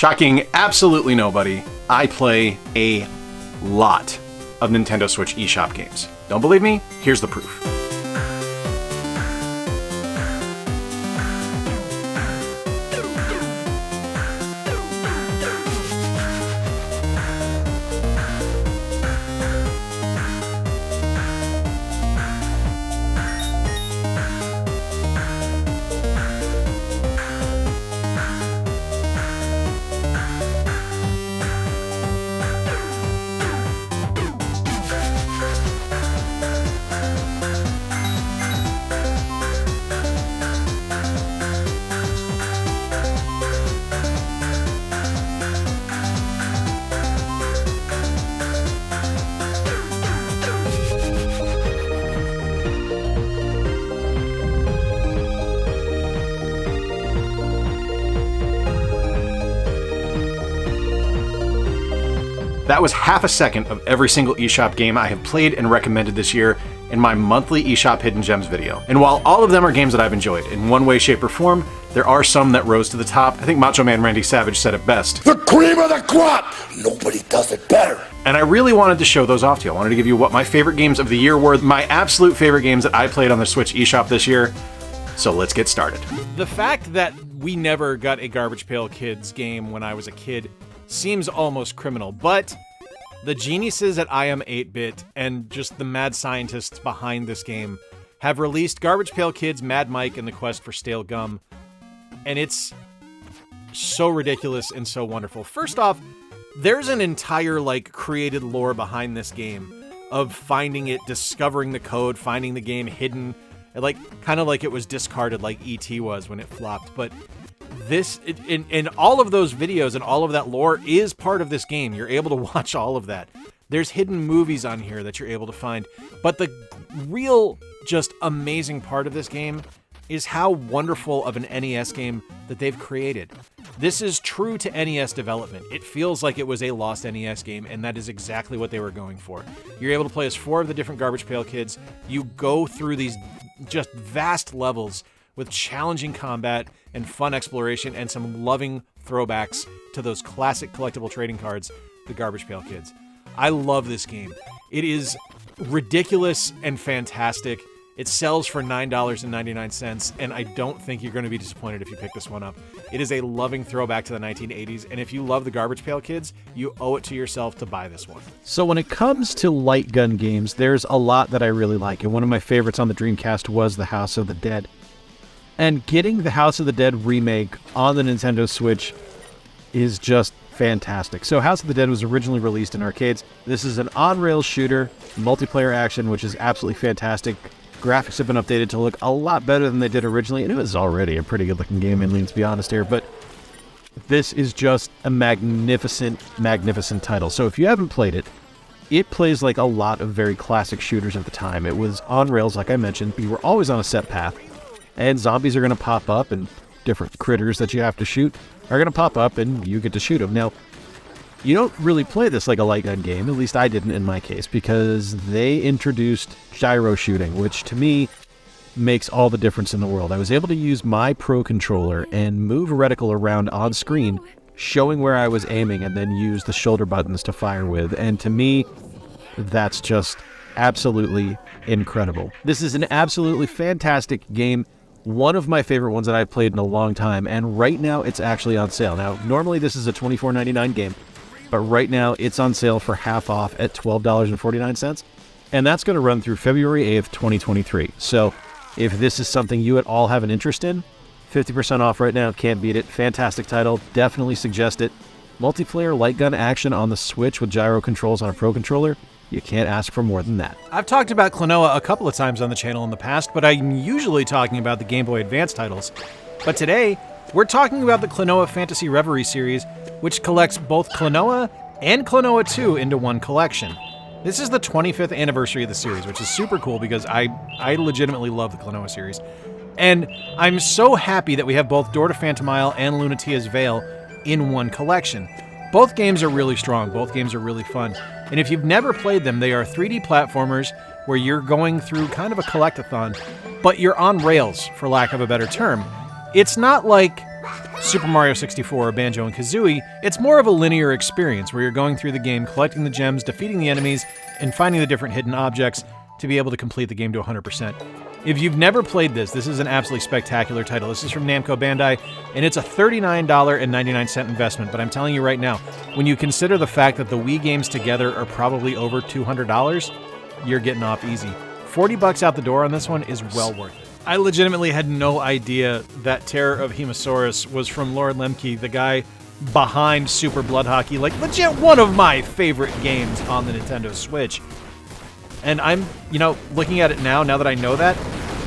Shocking absolutely nobody, I play a lot of Nintendo Switch eShop games. Don't believe me? Here's the proof. That was half a second of every single eShop game I have played and recommended this year in my monthly eShop Hidden Gems video. And while all of them are games that I've enjoyed in one way, shape, or form, there are some that rose to the top. I think Macho Man Randy Savage said it best. The cream of the crop! Nobody does it better. And I really wanted to show those off to you. I wanted to give you what my favorite games of the year were, my absolute favorite games that I played on the Switch eShop this year. So let's get started. The fact that we never got a Garbage Pail Kids game when I was a kid seems almost criminal, but the geniuses at I Am 8-Bit and just the mad scientists behind this game have released Garbage Pail Kids, Mad Mike, and the Quest for Stale Gum, and it's so ridiculous and so wonderful. First off, there's an entire, created lore behind this game of finding it, discovering the code, finding the game hidden, kind of like it was discarded like E.T. was when it flopped, but this, in all of those videos and all of that lore is part of this game. You're able to watch all of that. There's hidden movies on here that you're able to find. But the real, just amazing part of this game is how wonderful of an NES game that they've created. This is true to NES development. It feels like it was a lost NES game, and that is exactly what they were going for. You're able to play as 4 of the different Garbage Pail Kids. You go through these just vast levels with challenging combat and fun exploration and some loving throwbacks to those classic collectible trading cards, the Garbage Pail Kids. I love this game. It is ridiculous and fantastic. It sells for $9.99, and I don't think you're going to be disappointed if you pick this one up. It is a loving throwback to the 1980s, and if you love the Garbage Pail Kids, you owe it to yourself to buy this one. So when it comes to light gun games, there's a lot that I really like, and one of my favorites on the Dreamcast was The House of the Dead. And getting the House of the Dead remake on the Nintendo Switch is just fantastic. So House of the Dead was originally released in arcades. This is an on-rails shooter, multiplayer action, which is absolutely fantastic. Graphics have been updated to look a lot better than they did originally, and it was already a pretty good-looking game, Annalynn, to be honest here, but this is just a magnificent, magnificent title. So if you haven't played it, it plays like a lot of very classic shooters of the time. It was on rails, like I mentioned. You were always on a set path. And zombies are going to pop up, and different critters that you have to shoot are going to pop up, and you get to shoot them. Now, you don't really play this like a light gun game, at least I didn't in my case, because they introduced gyro shooting, which to me makes all the difference in the world. I was able to use my Pro Controller and move a reticle around on screen, showing where I was aiming, and then use the shoulder buttons to fire with. And to me, that's just absolutely incredible. This is an absolutely fantastic game. One of my favorite ones that I've played in a long time, and right now it's actually on sale. Now, normally this is a $24.99 game, but right now it's on sale for half off at $12.49, and that's going to run through February 8th, 2023. So if this is something you at all have an interest in, 50% off right now, can't beat it. Fantastic title, definitely suggest it. Multiplayer light gun action on the Switch with gyro controls on a Pro Controller. You can't ask for more than that. I've talked about Klonoa a couple of times on the channel in the past, but I'm usually talking about the Game Boy Advance titles. But today, we're talking about the Klonoa Phantasy Reverie series, which collects both Klonoa and Klonoa 2 into one collection. This is the 25th anniversary of the series, which is super cool because I legitimately love the Klonoa series. And I'm so happy that we have both Door to Phantomile and Lunatia's Veil in one collection. Both games are really strong, both games are really fun. And if you've never played them, they are 3D platformers where you're going through kind of a collect-a-thon, but you're on rails, for lack of a better term. It's not like Super Mario 64 or Banjo and Kazooie, it's more of a linear experience where you're going through the game, collecting the gems, defeating the enemies, and finding the different hidden objects to be able to complete the game to 100%. If you've never played this is an absolutely spectacular title. This is from Namco Bandai, and it's a $39.99 investment, but I'm telling you right now, when you consider the fact that the Wii games together are probably over $200, you're getting off easy. $40 out the door on this one is well worth it. I legitimately had no idea that Terror of Hemosaurus was from Lord Lemke, the guy behind Super Blood Hockey, like legit one of my favorite games on the Nintendo Switch. And I'm, looking at it now that I know that,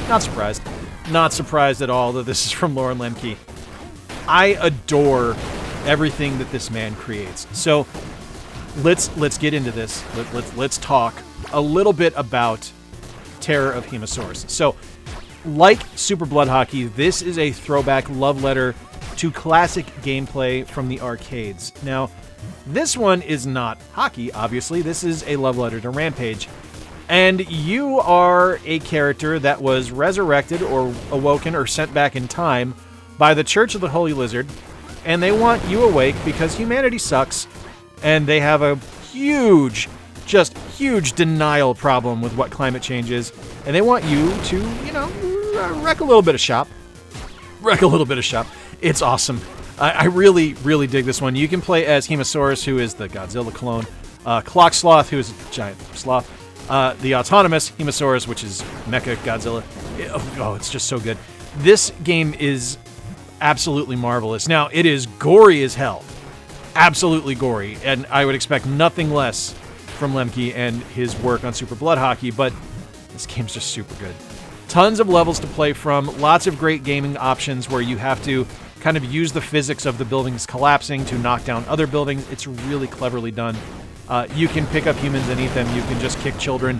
not surprised. Not surprised at all that this is from Lord Lemke. I adore everything that this man creates. So let's get into this. Let's talk a little bit about Terror of Hemosaurus. So, like Super Blood Hockey, this is a throwback love letter to classic gameplay from the arcades. Now, this one is not hockey, obviously. This is a love letter to Rampage. And you are a character that was resurrected or awoken or sent back in time by the Church of the Holy Lizard, and they want you awake because humanity sucks, and they have a huge denial problem with what climate change is, and they want you to, wreck a little bit of shop. It's awesome. I really, really dig this one. You can play as Hemosaurus, who is the Godzilla clone, Clock Sloth, who is a giant sloth, the autonomous Hemosaurus, which is Mecha Godzilla. It's just so good. This game is absolutely marvelous. Now, it is gory as hell. Absolutely gory, and I would expect nothing less from Lemke and his work on Super Blood Hockey, but this game's just super good. Tons of levels to play from, lots of great gaming options where you have to kind of use the physics of the buildings collapsing to knock down other buildings. It's really cleverly done. You can pick up humans and eat them. You can just kick children.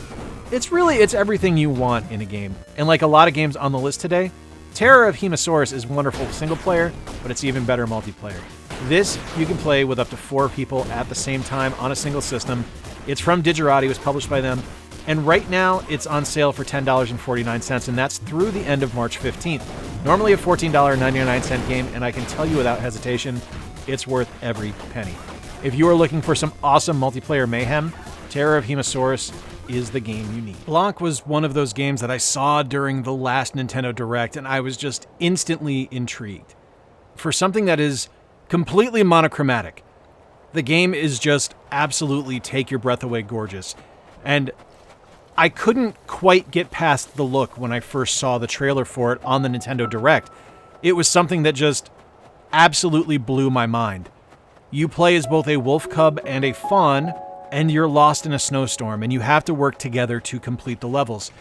It's everything you want in a game. And like a lot of games on the list today, Terror of Hemosaurus is wonderful single player, but it's even better multiplayer. This you can play with up to 4 people at the same time on a single system. It's from Digerati, it was published by them, and right now it's on sale for $10.49, and that's through the end of March 15th. Normally a $14.99 game, and I can tell you without hesitation, it's worth every penny. If you are looking for some awesome multiplayer mayhem, Terror of Hemosaurus is the game you need. Blanc was one of those games that I saw during the last Nintendo Direct, and I was just instantly intrigued. For something that is completely monochromatic, the game is just absolutely take your breath away gorgeous. And I couldn't quite get past the look when I first saw the trailer for it on the Nintendo Direct. It was something that just absolutely blew my mind. You play as both a wolf cub and a fawn, and you're lost in a snowstorm, and you have to work together to complete the levels.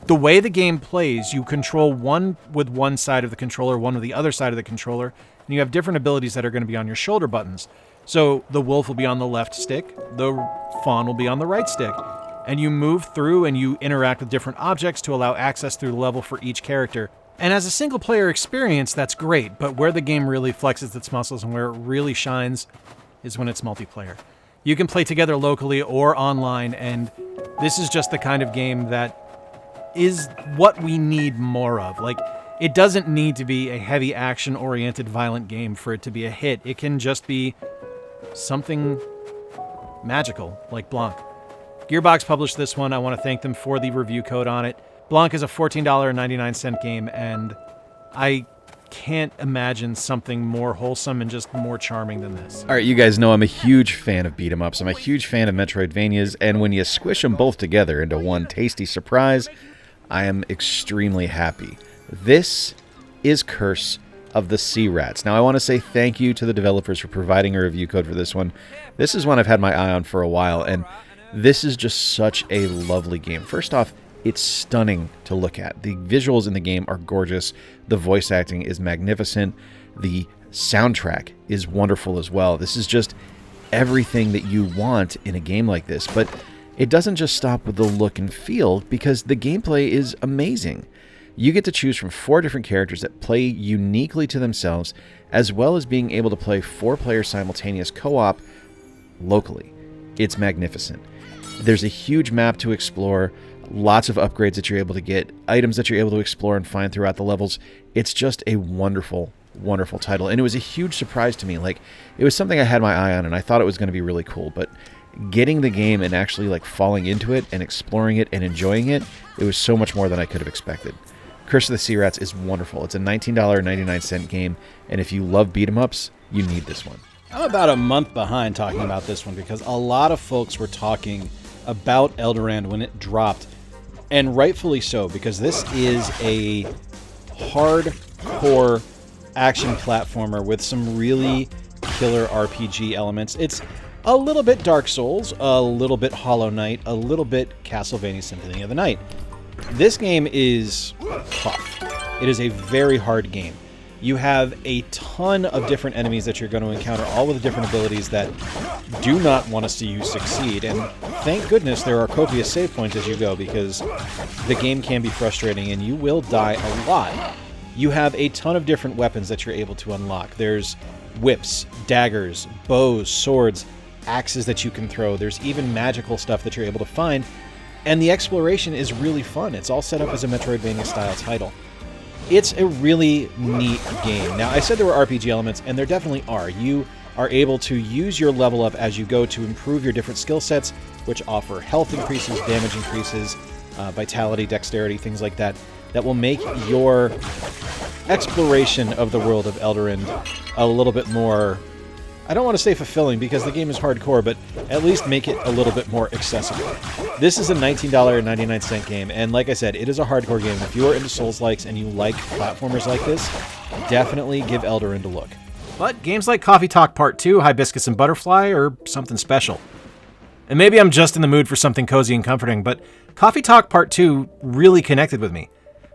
The way the game plays, you control one with one side of the controller, one with the other side of the controller, and you have different abilities that are going to be on your shoulder buttons. So the wolf will be on the left stick, the fawn will be on the right stick, and you move through and you interact with different objects to allow access through the level for each character. And as a single player experience, that's great, but where the game really flexes its muscles and where it really shines is when it's multiplayer. You can play together locally or online, and this is just the kind of game that is what we need more of. Like, it doesn't need to be a heavy action-oriented violent game for it to be a hit. It can just be something magical, like Blanc. Gearbox published this one. I want to thank them for the review code on it. Blanc is a $14.99 game, and I can't imagine something more wholesome and just more charming than this. All right, you guys know I'm a huge fan of beat-em-ups. I'm a huge fan of Metroidvanias, and when you squish them both together into one tasty surprise, I am extremely happy. This is Curse of the Sea Rats. Now, I want to say thank you to the developers for providing a review code for this one. This is one I've had my eye on for a while, and this is just such a lovely game. First off, it's stunning to look at. The visuals in the game are gorgeous. The voice acting is magnificent. The soundtrack is wonderful as well. This is just everything that you want in a game like this. But it doesn't just stop with the look and feel, because the gameplay is amazing. You get to choose from 4 different characters that play uniquely to themselves, as well as being able to play 4-player simultaneous co-op locally. It's magnificent. There's a huge map to explore, lots of upgrades that you're able to get, items that you're able to explore and find throughout the levels. It's just a wonderful, wonderful title. And it was a huge surprise to me. Like, it was something I had my eye on, and I thought it was going to be really cool. But getting the game and actually like falling into it and exploring it and enjoying it, it was so much more than I could have expected. Curse of the Sea Rats is wonderful. It's a $19.99 game, and if you love beat 'em ups, you need this one. I'm about a month behind talking about this one because a lot of folks were talking about Elderand when it dropped, and rightfully so, because this is a hardcore action platformer with some really killer RPG elements. It's a little bit Dark Souls, a little bit Hollow Knight, a little bit Castlevania Symphony of the Night. This game is tough. It is a very hard game. You have a ton of different enemies that you're going to encounter, all with different abilities that do not want to see you succeed. And thank goodness there are copious save points as you go, because the game can be frustrating and you will die a lot. You have a ton of different weapons that you're able to unlock. There's whips, daggers, bows, swords, axes that you can throw. There's even magical stuff that you're able to find. And the exploration is really fun. It's all set up as a Metroidvania-style title. It's a really neat game. Now, I said there were RPG elements, and there definitely are. You are able to use your level up as you go to improve your different skill sets, which offer health increases, damage increases, vitality, dexterity, things like that, that will make your exploration of the world of Elderand a little bit more, I don't want to say fulfilling because the game is hardcore, but at least make it a little bit more accessible. This is a $19.99 game, and like I said, it is a hardcore game. If you are into Souls-likes and you like platformers like this, definitely give Elderand a look. But games like Coffee Talk Part 2, Hibiscus, and Butterfly are something special. And maybe I'm just in the mood for something cozy and comforting, but Coffee Talk Part 2 really connected with me.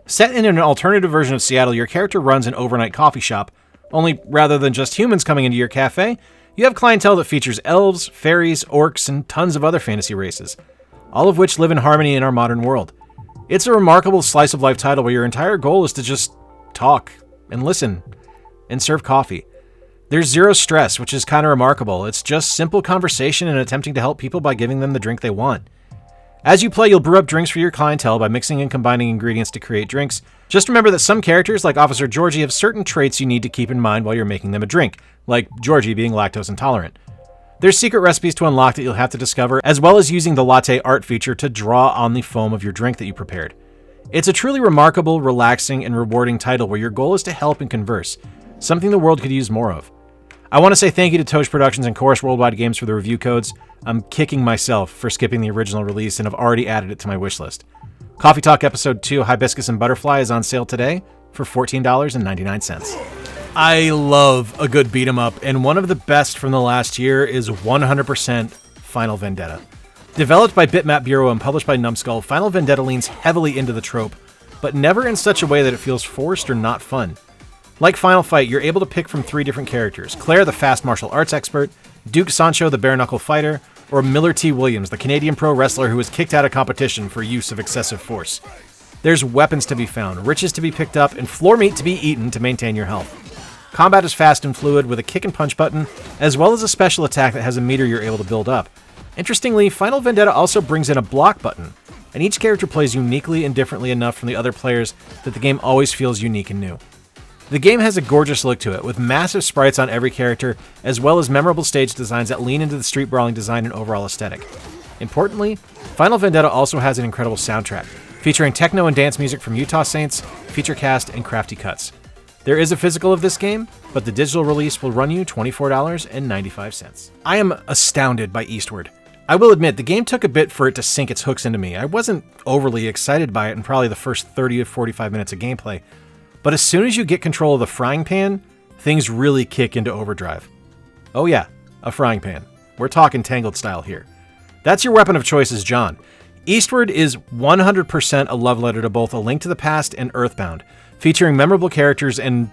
Set in an alternative version of Seattle, your character runs an overnight coffee shop, only rather than just humans coming into your cafe, you have clientele that features elves, fairies, orcs, and tons of other fantasy races, all of which live in harmony in our modern world. It's a remarkable slice of life title where your entire goal is to just talk and listen and serve coffee. There's zero stress, which is kind of remarkable. It's just simple conversation and attempting to help people by giving them the drink they want. As you play, you'll brew up drinks for your clientele by mixing and combining ingredients to create drinks. Just remember that some characters, like Officer Georgie, have certain traits you need to keep in mind while you're making them a drink, like Georgie being lactose intolerant. There's secret recipes to unlock that you'll have to discover, as well as using the latte art feature to draw on the foam of your drink that you prepared. It's a truly remarkable, relaxing, and rewarding title where your goal is to help and converse, something the world could use more of. I want to say thank you to Tosh Productions and Chorus Worldwide Games for the review codes. I'm kicking myself for skipping the original release and have already added it to my wishlist. Coffee Talk Episode 2, Hibiscus and Butterfly, is on sale today for $14.99. I love a good beat 'em up, and one of the best from the last year is 100% Final Vendetta. Developed by Bitmap Bureau and published by Numbskull, Final Vendetta leans heavily into the trope, but never in such a way that it feels forced or not fun. Like Final Fight, you're able to pick from 3 different characters: Claire, the fast martial arts expert, Duke Sancho, the bare-knuckle fighter, or Miller T. Williams, the Canadian pro wrestler who was kicked out of competition for use of excessive force. There's weapons to be found, riches to be picked up, and floor meat to be eaten to maintain your health. Combat is fast and fluid with a kick and punch button, as well as a special attack that has a meter you're able to build up. Interestingly, Final Vendetta also brings in a block button, and each character plays uniquely and differently enough from the other players that the game always feels unique and new. The game has a gorgeous look to it, with massive sprites on every character, as well as memorable stage designs that lean into the street brawling design and overall aesthetic. Importantly, Final Vendetta also has an incredible soundtrack, featuring techno and dance music from Utah Saints, feature cast, and crafty cuts. There is a physical of this game, but the digital release will run you $24.95. I am astounded by Eastward. I will admit, the game took a bit for it to sink its hooks into me. I wasn't overly excited by it in probably the first 30 to 45 minutes of gameplay, but as soon as you get control of the frying pan, things really kick into overdrive. Oh yeah, a frying pan. We're talking Tangled style here. That's your weapon of choice is John. Eastward is 100% a love letter to both A Link to the Past and Earthbound, featuring memorable characters and,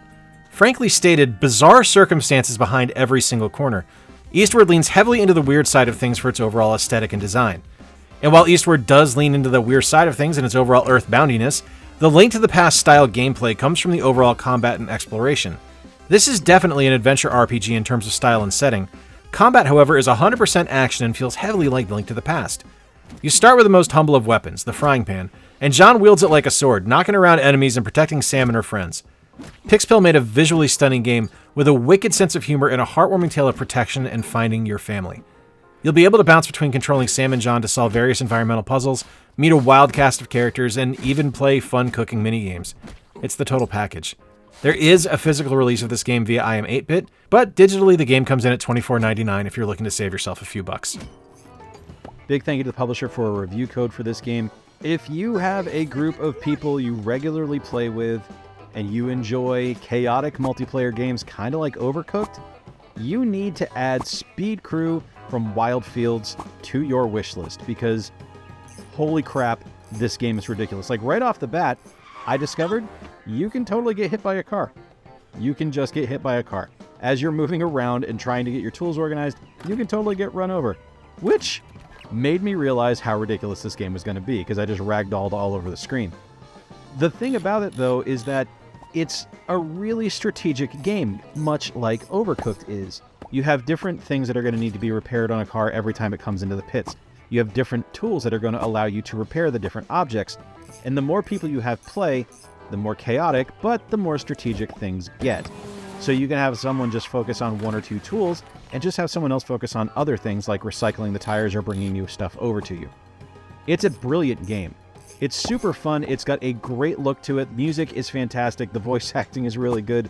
frankly stated, bizarre circumstances behind every single corner. Eastward leans heavily into the weird side of things for its overall aesthetic and design. And while Eastward does lean into the weird side of things and its overall Earthboundiness, the Link to the Past style gameplay comes from the overall combat and exploration. This is definitely an adventure RPG in terms of style and setting. Combat, however, is 100% action and feels heavily like Link to the Past. You start with the most humble of weapons, the frying pan, and John wields it like a sword, knocking around enemies and protecting Sam and her friends. Pixpil made a visually stunning game with a wicked sense of humor and a heartwarming tale of protection and finding your family. You'll be able to bounce between controlling Sam and John to solve various environmental puzzles, meet a wild cast of characters, and even play fun cooking minigames. It's the total package. There is a physical release of this game via IM8-bit, but digitally the game comes in at $24.99 if you're looking to save yourself a few bucks. Big thank you to the publisher for a review code for this game. If you have a group of people you regularly play with and you enjoy chaotic multiplayer games kind of like Overcooked, you need to add Speed Crew from Wild Fields to your wish list, because holy crap, this game is ridiculous. Like right off the bat, I discovered you can totally get hit by a car. You can just get hit by a car. As you're moving around and trying to get your tools organized, you can totally get run over, which made me realize how ridiculous this game was going to be, because I just ragdolled all over the screen. The thing about it, though, is that it's a really strategic game, much like Overcooked is. You have different things that are going to need to be repaired on a car every time it comes into the pits. You have different tools that are going to allow you to repair the different objects. And the more people you have play, the more chaotic, but the more strategic things get. So you can have someone just focus on one or two tools, and just have someone else focus on other things like recycling the tires or bringing new stuff over to you. It's a brilliant game. It's super fun. It's got a great look to it. Music is fantastic. The voice acting is really good.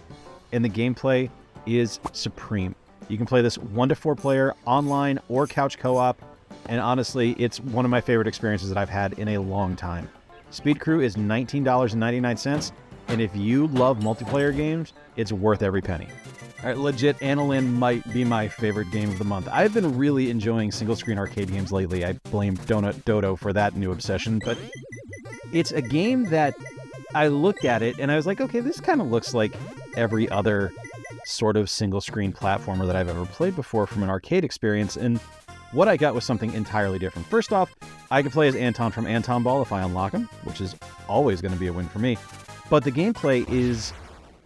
And the gameplay is supreme. You can play this 1 to 4 player, online, or couch co-op. And honestly, it's one of my favorite experiences that I've had in a long time. Speed Crew is $19.99. And if you love multiplayer games, it's worth every penny. All right, legit, Annalynn might be my favorite game of the month. I've been really enjoying single-screen arcade games lately. I blame Donut Dodo for that new obsession, but it's a game that I looked at it and I was like, okay, this kind of looks like every other sort of single-screen platformer that I've ever played before from an arcade experience, and what I got was something entirely different. First off, I can play as Anton from Anton Ball if I unlock him, which is always going to be a win for me. But the gameplay is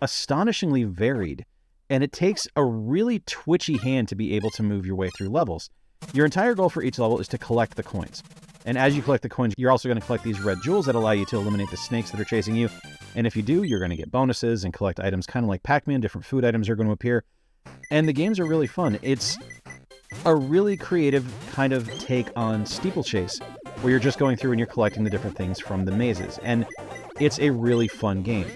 astonishingly varied, and it takes a really twitchy hand to be able to move your way through levels. Your entire goal for each level is to collect the coins. And as you collect the coins, you're also going to collect these red jewels that allow you to eliminate the snakes that are chasing you. And if you do, you're going to get bonuses and collect items kind of like Pac-Man. Different food items are going to appear. And the games are really fun. It's a really creative kind of take on Steeplechase, where you're just going through and you're collecting the different things from the mazes. And it's a really fun game.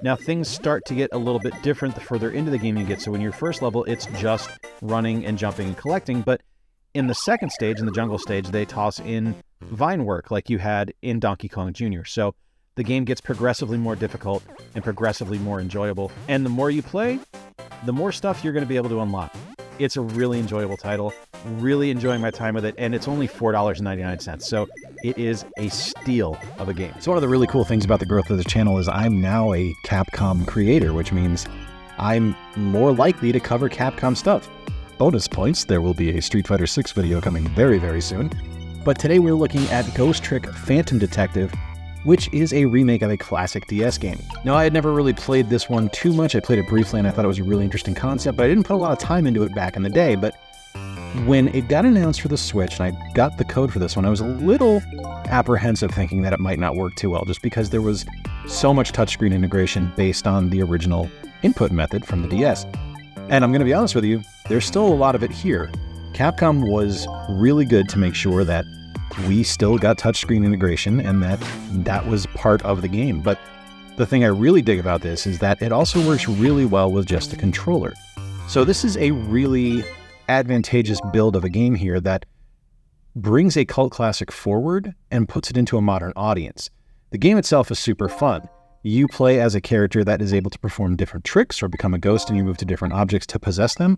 Now, things start to get a little bit different the further into the game you get. So in your first level, it's just running and jumping and collecting. But in the second stage, in the jungle stage, they toss in vine work like you had in Donkey Kong Jr. So the game gets progressively more difficult and progressively more enjoyable. And the more you play, the more stuff you're going to be able to unlock. It's a really enjoyable title. Really enjoying my time with it, and it's only $4.99, so it is a steal of a game. So one of the really cool things about the growth of the channel is I'm now a Capcom creator, which means I'm more likely to cover Capcom stuff. Bonus points, there will be a Street Fighter 6 video coming very, very soon. But today we're looking at Ghost Trick Phantom Detective, which is a remake of a classic DS game. Now, I had never really played this one too much. I played it briefly and I thought it was a really interesting concept, but I didn't put a lot of time into it back in the day. But when it got announced for the Switch and I got the code for this one, I was a little apprehensive thinking that it might not work too well, just because there was so much touchscreen integration based on the original input method from the DS. And I'm going to be honest with you, there's still a lot of it here. Capcom was really good to make sure that we still got touchscreen integration and that was part of the game. But the thing I really dig about this is that it also works really well with just a controller. So this is a really advantageous build of a game here that brings a cult classic forward and puts it into a modern audience. The game itself is super fun. You play as a character that is able to perform different tricks or become a ghost, and you move to different objects to possess them.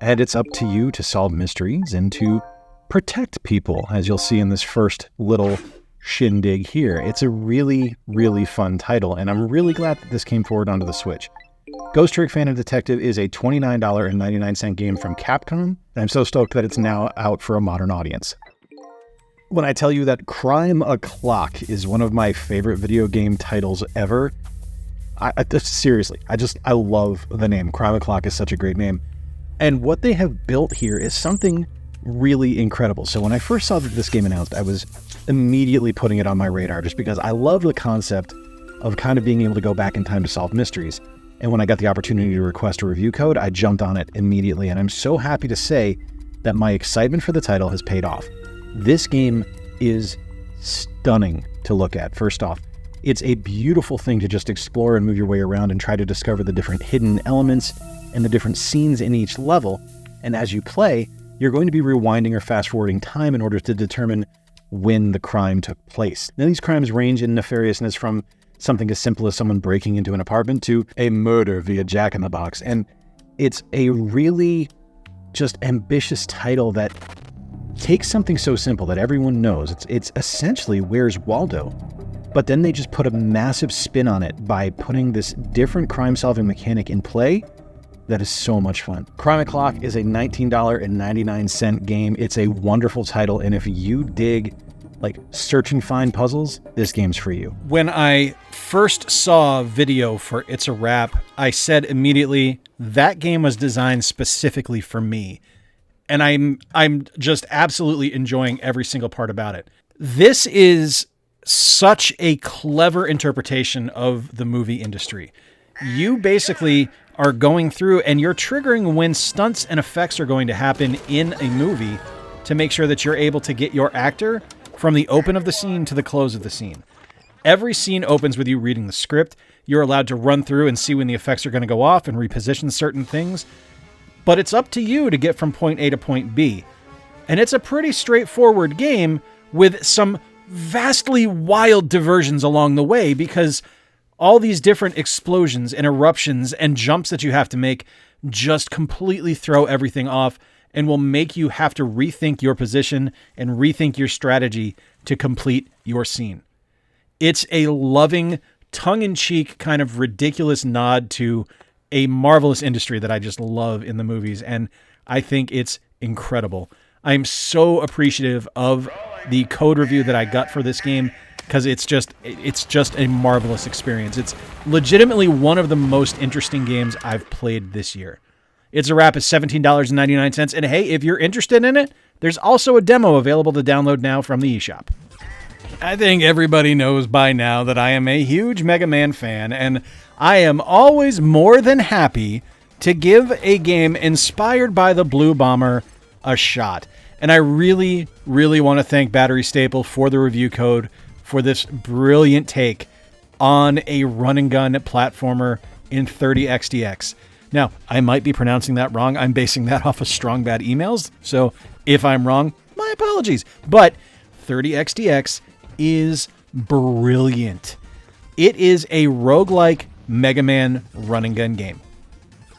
And it's up to you to solve mysteries and to protect people, as you'll see in this first little shindig here. It's a really, really fun title, and I'm really glad that this came forward onto the Switch. Ghost Trick Phantom Detective is a $29.99 game from Capcom, and I'm so stoked that it's now out for a modern audience. When I tell you that Crime O'Clock is one of my favorite video game titles ever, seriously, I love the name. Crime O'Clock is such a great name. And what they have built here is something really incredible. So when I first saw that this game announced, I was immediately putting it on my radar just because I love the concept of kind of being able to go back in time to solve mysteries. And when I got the opportunity to request a review code, I jumped on it immediately, and I'm so happy to say that my excitement for the title has paid off. This game is stunning to look at. First off, it's a beautiful thing to just explore and move your way around and try to discover the different hidden elements and the different scenes in each level. And as you play, you're going to be rewinding or fast-forwarding time in order to determine when the crime took place. Now, these crimes range in nefariousness from something as simple as someone breaking into an apartment to a murder via Jack-in-the-Box. And it's a really just ambitious title that takes something so simple that everyone knows. It's essentially Where's Waldo? But then they just put a massive spin on it by putting this different crime-solving mechanic in play that is so much fun. Crime O'Clock is a $19.99 game. It's a wonderful title, and if you dig like search and find puzzles, this game's for you. When I first saw video for It's a Wrap, I said immediately, that game was designed specifically for me. And I'm just absolutely enjoying every single part about it. This is such a clever interpretation of the movie industry. You basically are going through and you're triggering when stunts and effects are going to happen in a movie to make sure that you're able to get your actor from the open of the scene to the close of the scene. Every scene opens with you reading the script. You're allowed to run through and see when the effects are going to go off and reposition certain things. But it's up to you to get from point A to point B. And it's a pretty straightforward game with some vastly wild diversions along the way, because all these different explosions and eruptions and jumps that you have to make just completely throw everything off and will make you have to rethink your position and rethink your strategy to complete your scene. It's a loving, tongue-in-cheek kind of ridiculous nod to a marvelous industry that I just love in the movies, and I think it's incredible. I'm so appreciative of the code review that I got for this game, because it's just a marvelous experience. It's legitimately one of the most interesting games I've played this year. It's a Wrap is $17.99, and hey, if you're interested in it, there's also a demo available to download now from the eShop. I think everybody knows by now that I am a huge Mega Man fan, and I am always more than happy to give a game inspired by the Blue Bomber a shot. And I really, really want to thank Battery Staple for the review code for this brilliant take on a run-and-gun platformer in 30XDX. Now, I might be pronouncing that wrong. I'm basing that off of Strong Bad emails, so if I'm wrong, my apologies. But 30XDX is brilliant. It is a roguelike Mega Man run-and-gun game.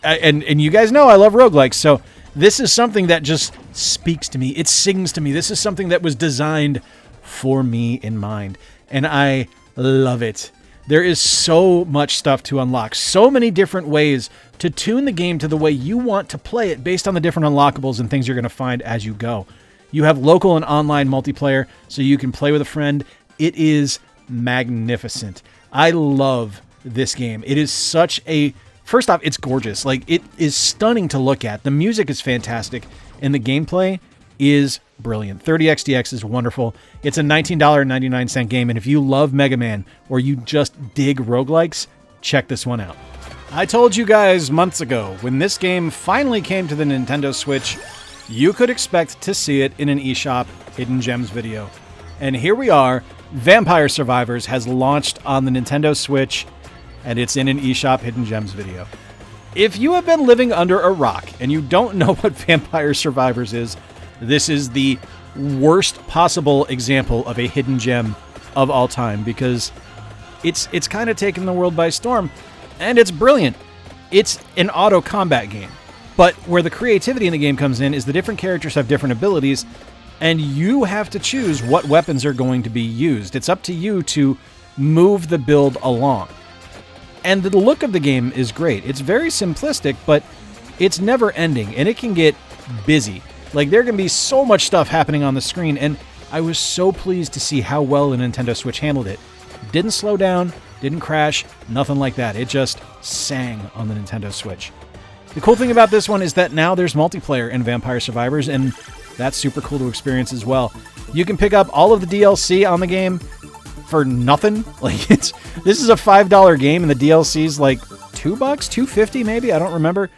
And you guys know I love roguelikes, so this is something that just speaks to me. It sings to me. This is something that was designed for me in mind, and I love it. There is so much stuff to unlock, so many different ways to tune the game to the way you want to play it based on the different unlockables and things you're going to find as you go. You have local and online multiplayer, so you can play with a friend. It is magnificent. I love this game. It is such a... First off, it's gorgeous. Like, it is stunning to look at. The music is fantastic, and the gameplay is brilliant. 30XDX is wonderful. It's a $19.99 game, and if you love Mega Man or you just dig roguelikes, check this one out. I told you guys months ago, when this game finally came to the Nintendo Switch, you could expect to see it in an eShop Hidden Gems video. And here we are. Vampire Survivors has launched on the Nintendo Switch, and it's in an eShop Hidden Gems video. If you have been living under a rock and you don't know what Vampire Survivors is, this is the worst possible example of a hidden gem of all time, because it's kind of taken the world by storm, and it's brilliant. It's an auto combat game, but where the creativity in the game comes in is the different characters have different abilities, and you have to choose what weapons are going to be used. It's up to you to move the build along. And the look of the game is great. It's very simplistic, but it's never ending, and it can get busy. Like, there can be so much stuff happening on the screen, and I was so pleased to see how well the Nintendo Switch handled it. Didn't slow down, didn't crash, nothing like that. It just sang on the Nintendo Switch. The cool thing about this one is that now there's multiplayer in Vampire Survivors, and that's super cool to experience as well. You can pick up all of the DLC on the game, for nothing. Like this is a $5 game and the DLC's like $2, $2.50 maybe. I don't remember.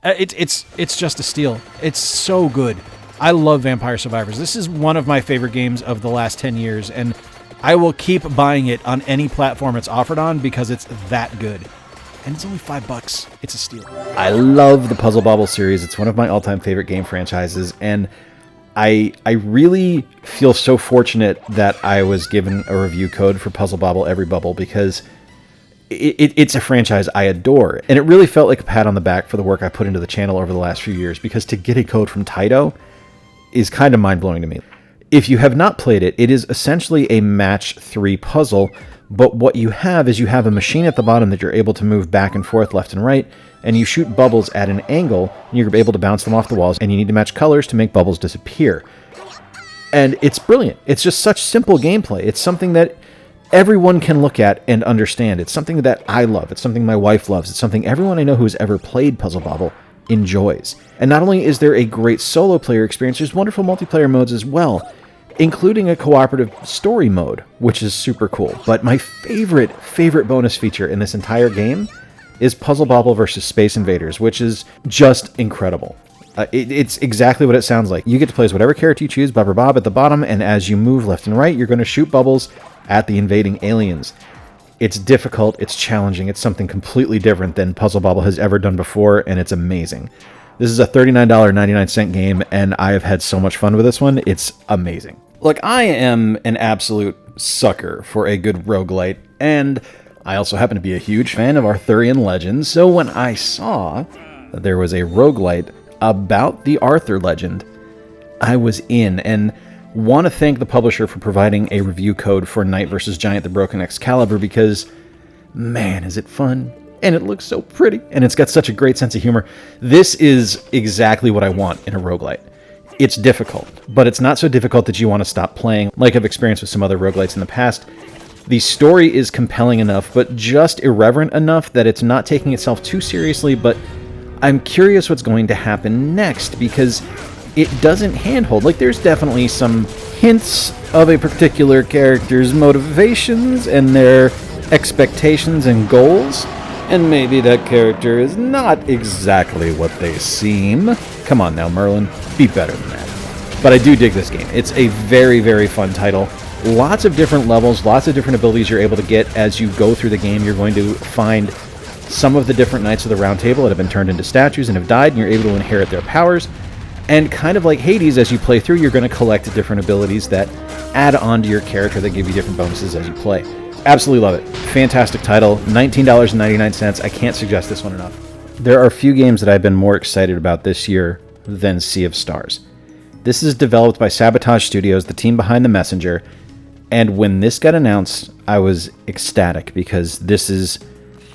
It's just a steal. It's so good. I love Vampire Survivors. This is one of my favorite games of the last 10 years, and I will keep buying it on any platform it's offered on because it's that good. And it's only $5. It's a steal. I love the Puzzle Bobble series. It's one of my all-time favorite game franchises, and I really feel so fortunate that I was given a review code for Puzzle Bobble Everybubble because it's a franchise I adore. And it really felt like a pat on the back for the work I put into the channel over the last few years, because to get a code from Taito is kind of mind-blowing to me. If you have not played it, it is essentially a match 3 puzzle, but what you have is you have a machine at the bottom that you're able to move back and forth, left and right, and you shoot bubbles at an angle, and you're able to bounce them off the walls, and you need to match colors to make bubbles disappear. And it's brilliant. It's just such simple gameplay. It's something that everyone can look at and understand. It's something that I love. It's something my wife loves. It's something everyone I know who's ever played Puzzle Bobble enjoys. And not only is there a great solo player experience, there's wonderful multiplayer modes as well, including a cooperative story mode, which is super cool. But my favorite bonus feature in this entire game is Puzzle Bobble versus Space Invaders, which is just incredible. It's exactly what it sounds like. You get to play as whatever character you choose, Bob or Bob at the bottom, and as you move left and right, you're going to shoot bubbles at the invading aliens. It's difficult, it's challenging, it's something completely different than Puzzle Bobble has ever done before, and it's amazing. This is a $39.99 game, and I have had so much fun with this one. It's amazing. Look, I am an absolute sucker for a good roguelite, and I also happen to be a huge fan of Arthurian legends, so when I saw that there was a roguelite about the Arthur legend, I was in, and want to thank the publisher for providing a review code for Knight vs. Giant the Broken Excalibur, because, man, is it fun, and it looks so pretty, and it's got such a great sense of humor. This is exactly what I want in a roguelite. It's difficult, but it's not so difficult that you want to stop playing, like I've experienced with some other roguelites in the past. The story is compelling enough, but just irreverent enough that it's not taking itself too seriously, but I'm curious what's going to happen next, because it doesn't handhold. Like, there's definitely some hints of a particular character's motivations and their expectations and goals, and maybe that character is not exactly what they seem. Come on now, Merlin, be better than that. But I do dig this game. It's a very, very fun title. Lots of different levels, lots of different abilities you're able to get as you go through the game. You're going to find some of the different Knights of the Round Table that have been turned into statues and have died, and you're able to inherit their powers. And kind of like Hades, as you play through, you're going to collect different abilities that add on to your character that give you different bonuses as you play. Absolutely love it. Fantastic title. $19.99. I can't suggest this one enough. There are few games that I've been more excited about this year than Sea of Stars. This is developed by Sabotage Studios, the team behind The Messenger, and when this got announced, I was ecstatic because this is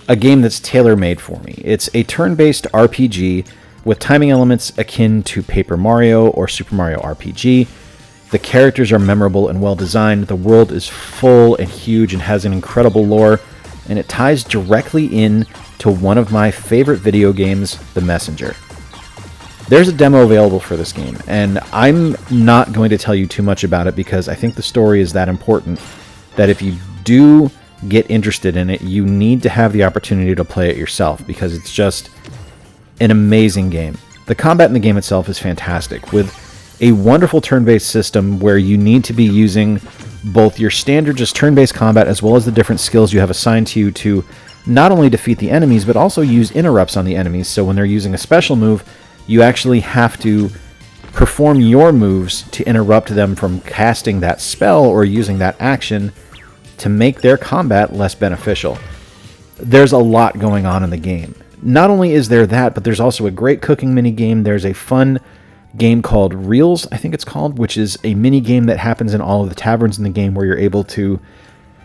a game that's tailor-made for me. It's a turn-based RPG with timing elements akin to Paper Mario or Super Mario RPG. The characters are memorable and well-designed, the world is full and huge and has an incredible lore, and it ties directly in to one of my favorite video games, The Messenger. There's a demo available for this game, and I'm not going to tell you too much about it because I think the story is that important that if you do get interested in it, you need to have the opportunity to play it yourself because it's just an amazing game. The combat in the game itself is fantastic, with a wonderful turn-based system where you need to be using both your standard just turn-based combat as well as the different skills you have assigned to you to not only defeat the enemies but also use interrupts on the enemies. So when they're using a special move, you actually have to perform your moves to interrupt them from casting that spell or using that action to make their combat less beneficial. There's a lot going on in the game. Not only is there that, but there's also a great cooking mini game. There's a fun game called Reels, I think it's called, which is a mini game that happens in all of the taverns in the game where you're able to...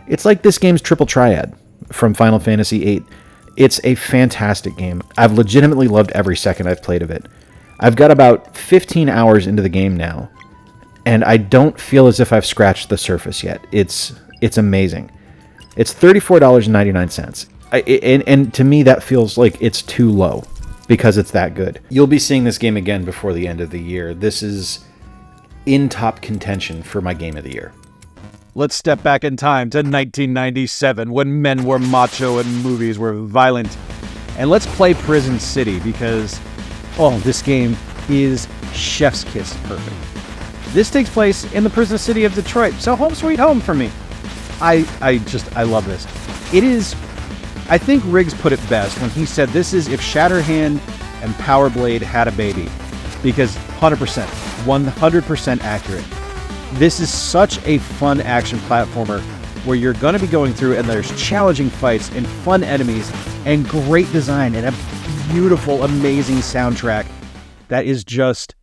It's like this game's Triple Triad from Final Fantasy VIII. It's a fantastic game. I've legitimately loved every second I've played of it. I've got about 15 hours into the game now, and I don't feel as if I've scratched the surface yet. It's amazing. It's $34.99. And to me, that feels like it's too low because it's that good. You'll be seeing this game again before the end of the year. This is in top contention for my game of the year. let's step back in time to 1997 when men were macho and movies were violent. And let's play Prison City because, this game is chef's kiss perfect. This takes place in the prison city of Detroit, so home sweet home for me. I love this. It is, I think Riggs put it best when he said this is if Shatterhand and Power Blade had a baby, because 100% accurate. This is such a fun action platformer where you're going to be going through and there's challenging fights and fun enemies and great design and a beautiful, amazing soundtrack that is just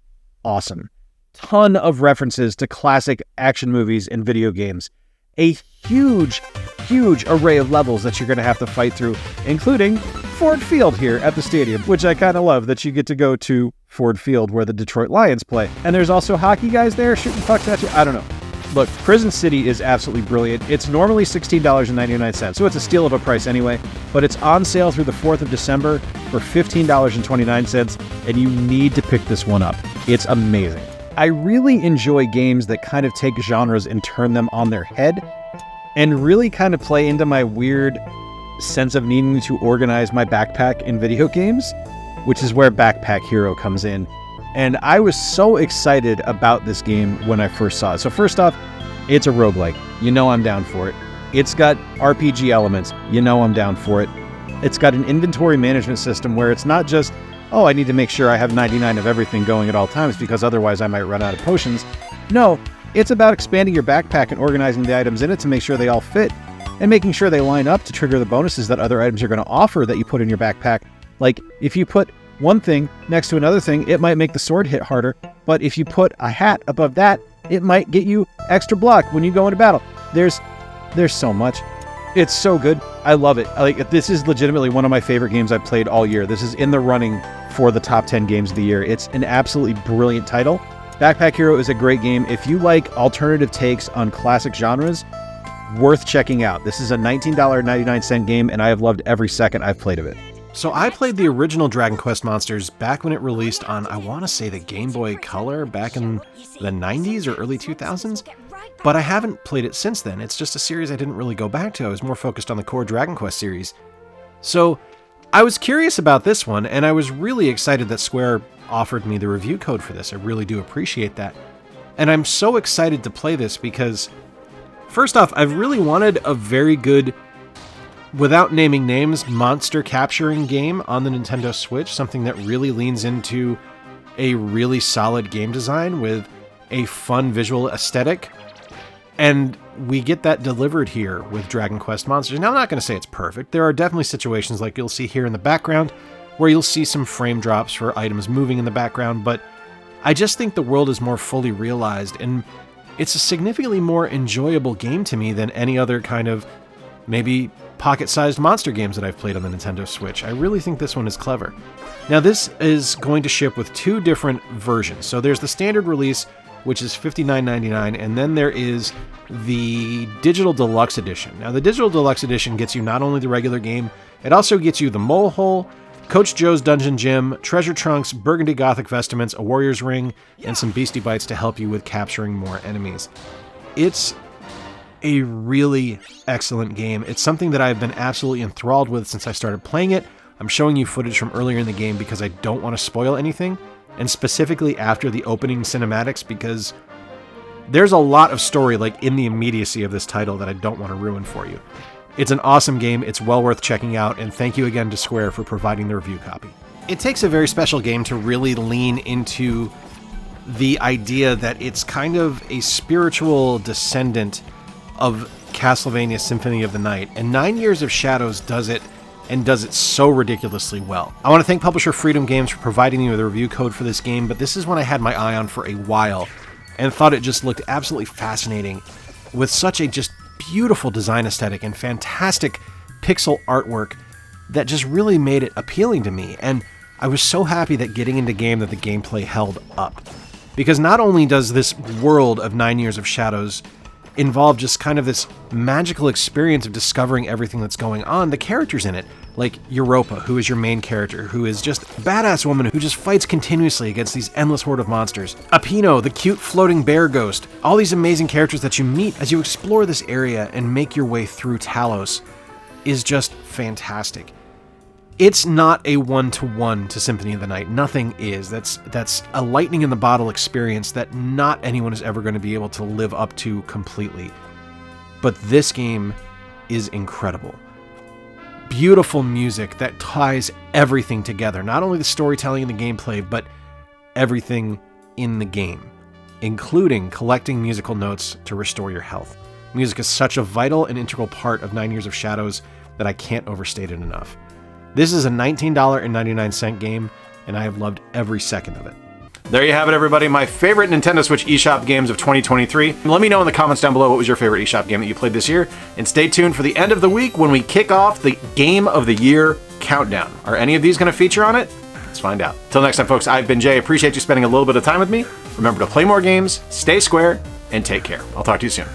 awesome. Ton of references to classic action movies and video games. A huge array of levels that you're going to have to fight through, including Ford Field here at the stadium, which I kind of love that you get to go to Ford Field where the Detroit Lions play. And there's also hockey guys there shooting pucks at you. I don't know. Look, Prison City is absolutely brilliant. It's normally $16.99, so it's a steal of a price anyway, but it's on sale through the 4th of December for $15.29, and you need to pick this one up. It's amazing. I really enjoy games that kind of take genres and turn them on their head, and really kind of play into my weird sense of needing to organize my backpack in video games, which is where Backpack Hero comes in. And I was so excited about this game when I first saw it. So first off, it's a roguelike. You know I'm down for it. It's got RPG elements. You know I'm down for it. It's got an inventory management system where it's not just, I need to make sure I have 99 of everything going at all times because otherwise I might run out of potions. No, it's about expanding your backpack and organizing the items in it to make sure they all fit and making sure they line up to trigger the bonuses that other items are going to offer that you put in your backpack. Like, if you put one thing next to another thing, it might make the sword hit harder, but if you put a hat above that, it might get you extra block when you go into battle. There's so much. It's so good. I love it. This is legitimately one of my favorite games I've played all year. This is in the running for the top 10 games of the year. It's an absolutely brilliant title. Backpack Hero is a great game. If you like alternative takes on classic genres, worth checking out. This is a $19.99 game, and I have loved every second I've played of it. So I played the original Dragon Quest Monsters back when it released on, I want to say, the Game Boy Color back in the 90s or early 2000s, but I haven't played it since then. It's just a series I didn't really go back to. I was more focused on the core Dragon Quest series. So I was curious about this one, and I was really excited that Square offered me the review code for this. I really do appreciate that. And I'm so excited to play this because, first off, I've really wanted a very good, without naming names, monster capturing game on the Nintendo Switch, something that really leans into a really solid game design with a fun visual aesthetic. And we get that delivered here with Dragon Quest Monsters. Now, I'm not going to say it's perfect. There are definitely situations like you'll see here in the background where you'll see some frame drops for items moving in the background, but I just think the world is more fully realized, and it's a significantly more enjoyable game to me than any other kind of maybe pocket-sized monster games that I've played on the Nintendo Switch. I really think this one is clever. Now, this is going to ship with two different versions. So there's the standard release, which is $59.99, and then there is the Digital Deluxe Edition. Now, the Digital Deluxe Edition gets you not only the regular game, it also gets you the Mole Hole, Coach Joe's Dungeon Gym, Treasure Trunks, Burgundy Gothic Vestments, a Warrior's Ring, and some Beastie Bites to help you with capturing more enemies. It's a really excellent game. It's something that I've been absolutely enthralled with since I started playing it. I'm showing you footage from earlier in the game because I don't want to spoil anything, and specifically after the opening cinematics, because there's a lot of story in the immediacy of this title that I don't want to ruin for you. It's an awesome game, it's well worth checking out, and thank you again to Square for providing the review copy. It takes a very special game to really lean into the idea that it's kind of a spiritual descendant of Castlevania Symphony of the Night, and 9 Years of Shadows does it, and does it so ridiculously well. I want to thank publisher Freedom Games for providing me with a review code for this game, but this is one I had my eye on for a while, and thought it just looked absolutely fascinating, with such a just beautiful design aesthetic and fantastic pixel artwork that just really made it appealing to me, and I was so happy that getting into game that the gameplay held up. Because not only does this world of 9 Years of Shadows involve just kind of this magical experience of discovering everything that's going on, the characters in it, like Europa, who is your main character, who is just a badass woman who just fights continuously against these endless horde of monsters. Apino, the cute floating bear ghost. All these amazing characters that you meet as you explore this area and make your way through Talos is just fantastic. It's not a one-to-one to Symphony of the Night. Nothing is. That's a lightning in the bottle experience that not anyone is ever going to be able to live up to completely. But this game is incredible. Beautiful music that ties everything together. Not only the storytelling and the gameplay, but everything in the game, including collecting musical notes to restore your health. Music is such a vital and integral part of 9 Years of Shadows that I can't overstate it enough. This is a $19.99 game, and I have loved every second of it. There you have it, everybody. My favorite Nintendo Switch eShop games of 2023. Let me know in the comments down below what was your favorite eShop game that you played this year. And stay tuned for the end of the week when we kick off the Game of the Year countdown. Are any of these going to feature on it? Let's find out. Till next time, folks, I've been Jay. Appreciate you spending a little bit of time with me. Remember to play more games, stay square, and take care. I'll talk to you soon.